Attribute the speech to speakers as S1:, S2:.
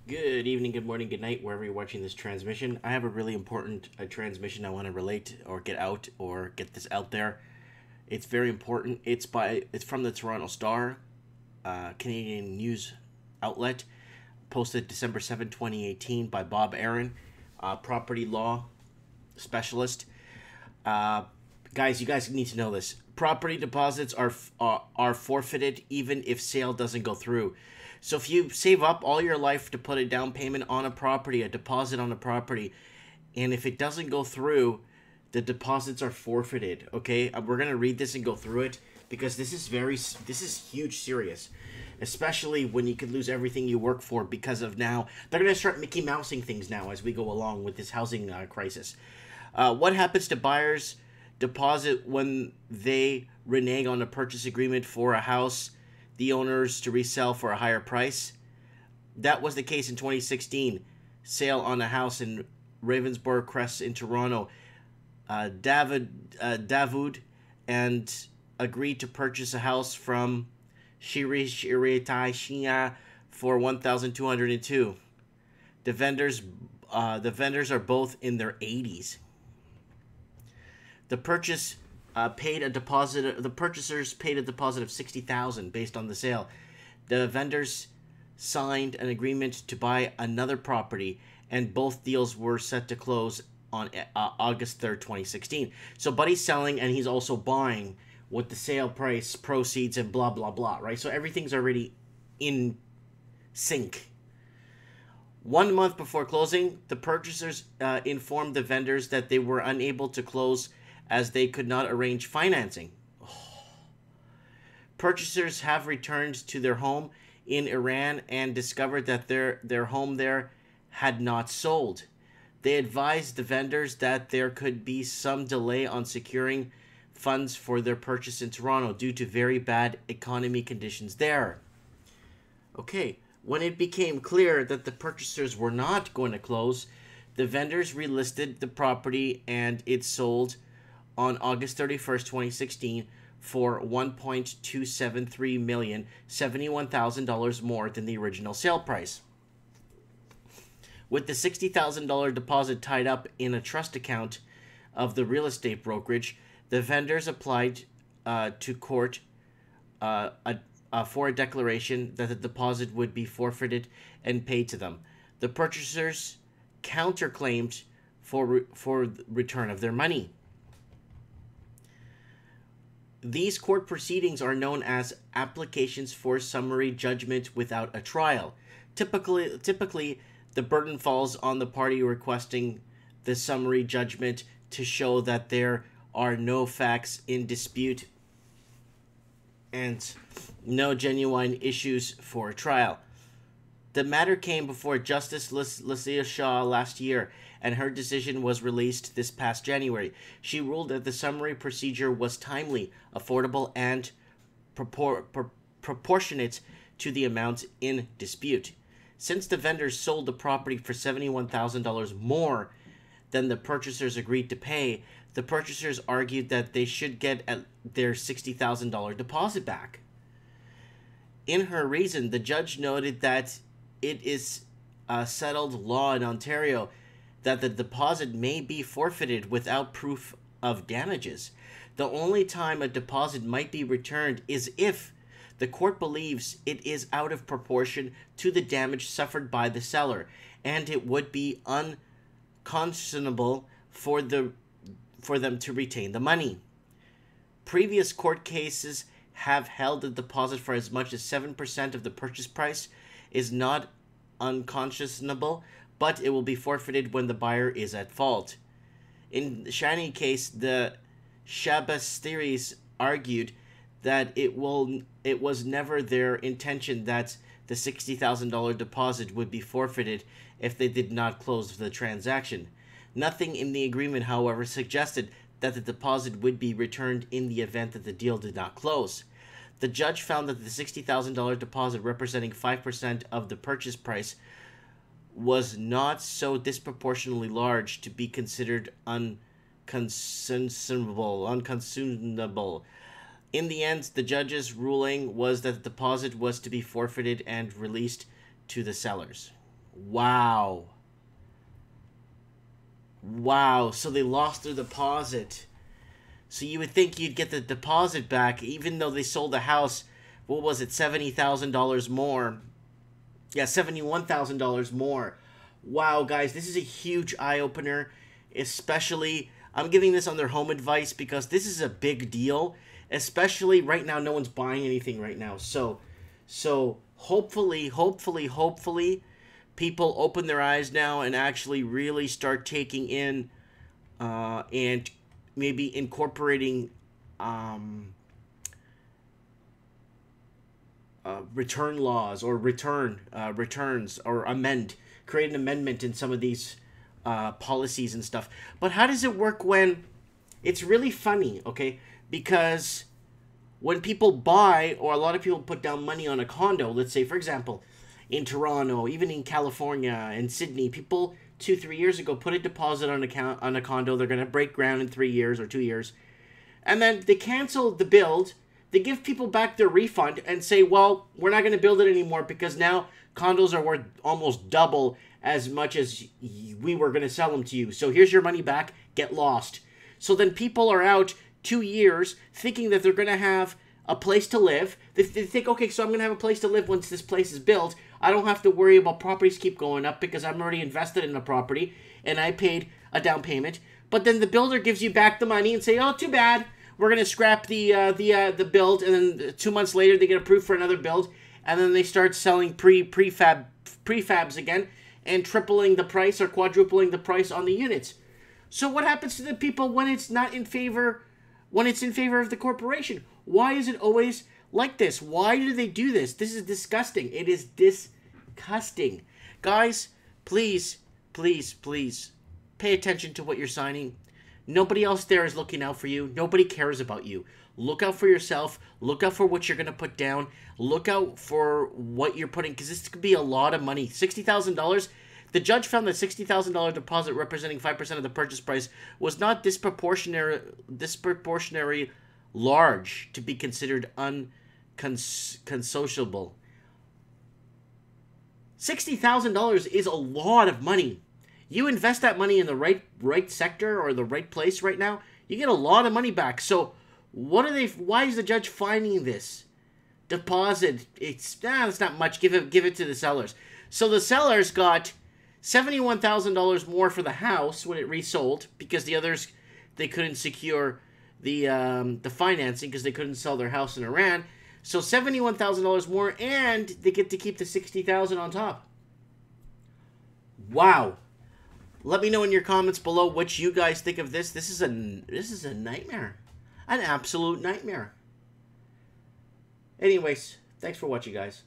S1: Good evening, good morning, good night, wherever you're watching this transmission. I have a really important transmission I want to relate or get out or get this out there. It's very important. It's from the Toronto Star, Canadian news outlet, posted December 7, 2018 by Bob Aaron, property law specialist. Guys, you guys need to know this. Property deposits are forfeited even if sale doesn't go through. So if you save up all your life to put a down payment on a property, a deposit on a property, and if it doesn't go through, the deposits are forfeited, okay? We're going to read this and go through it because this is huge serious, especially when you could lose everything you work for because of now. They're going to start Mickey Mousing things now as we go along with this housing crisis. What happens to buyers' deposit when they renege on a purchase agreement for a house the owners to resell for a higher price? That was the case in 2016. Sale on a house in Ravensbourg Crest in Toronto. Davud and agreed to purchase a house from Shiritai Shia for $1,202. The vendors are both in their 80s. The purchasers paid a deposit of $60,000 based on the sale. The vendors signed an agreement to buy another property, and both deals were set to close on August 3rd, 2016. So Buddy's selling, and he's also buying with the sale price, proceeds, and blah, blah, blah, right? So everything's already in sync. 1 month before closing, the purchasers informed the vendors that they were unable to close as they could not arrange financing. Purchasers have returned to their home in Iran and discovered that their home there had not sold. They advised the vendors that there could be some delay on securing funds for their purchase in Toronto due to very bad economy conditions there. Okay, when it became clear that the purchasers were not going to close, the vendors relisted the property and it sold on August 31st, 2016 for $1.273 million, $71,000 more than the original sale price. With the $60,000 deposit tied up in a trust account of the real estate brokerage, the vendors applied to court for a declaration that the deposit would be forfeited and paid to them. The purchasers counterclaimed for return of their money. These court proceedings are known as applications for summary judgment without a trial. Typically, the burden falls on the party requesting the summary judgment to show that there are no facts in dispute and no genuine issues for a trial. The matter came before Justice Lucia Shaw last year, and her decision was released this past January. She ruled that the summary procedure was timely, affordable, and proportionate to the amount in dispute. Since the vendors sold the property for $71,000 more than the purchasers agreed to pay, the purchasers argued that they should get their $60,000 deposit back. In her reason, the judge noted that it is a settled law in Ontario that the deposit may be forfeited without proof of damages. The only time a deposit might be returned is if the court believes it is out of proportion to the damage suffered by the seller, and it would be unconscionable for them to retain the money. Previous court cases have held a deposit for as much as 7% of the purchase price is not unconscionable, but it will be forfeited when the buyer is at fault. In the Shani case, the Shabastiris argued that it was never their intention that the $60,000 deposit would be forfeited if they did not close the transaction. Nothing in the agreement, however, suggested that the deposit would be returned in the event that the deal did not close. The judge found that the $60,000 deposit, representing 5% of the purchase price, was not so disproportionately large to be considered unconscionable. In the end, the judge's ruling was that the deposit was to be forfeited and released to the sellers. Wow. Wow. So they lost their deposit. So you would think you'd get the deposit back, even though they sold the house, what was it, $70,000 more? Yeah, $71,000 more. Wow, guys, this is a huge eye-opener, especially, I'm giving this on their home advice because this is a big deal, especially right now, no one's buying anything right now. So hopefully, people open their eyes now and actually really start taking in and maybe incorporating return laws or returns or create an amendment in some of these policies and stuff. But how does it work when it's really funny, okay? Because when people buy, or a lot of people put down money on a condo, let's say, for example, in Toronto, even in California and Sydney, people 2-3 years ago put a deposit on a condo. They're going to break ground in 3 years or 2 years. And then they cancel the build. They give people back their refund and say, well, we're not going to build it anymore because now condos are worth almost double as much as we were going to sell them to you. So here's your money back. Get lost. So then people are out 2 years thinking that they're going to have a place to live. They think, okay, so I'm going to have a place to live once this place is built. I don't have to worry about properties keep going up because I'm already invested in the property and I paid a down payment. But then the builder gives you back the money and say, oh, too bad. We're going to scrap the build, and then 2 months later they get approved for another build, and then they start selling prefabs again and tripling the price or quadrupling the price on the units. So what happens to the people when it's not in favor, when it's in favor of the corporation? Why is it always like this? Why do they do this? This is disgusting. It is disgusting. Guys, please, please, please pay attention to what you're signing. Nobody else there is looking out for you. Nobody cares about you. Look out for yourself. Look out for what you're going to put down. Look out for what you're putting, because this could be a lot of money. $60,000. The judge found that $60,000 deposit representing 5% of the purchase price was not disproportionately large to be considered unconsociable. $60,000 is a lot of money. You invest that money in the right sector or the right place right now, you get a lot of money back. So why is the judge finding this deposit? It's not much. Give it to the sellers. So the sellers got $71,000 more for the house when it resold because the others, they couldn't secure the financing because they couldn't sell their house in Iran. So $71,000 more, and they get to keep the $60,000 on top. Wow. Let me know in your comments below what you guys think of this. This is a nightmare. An absolute nightmare. Anyways, thanks for watching, guys.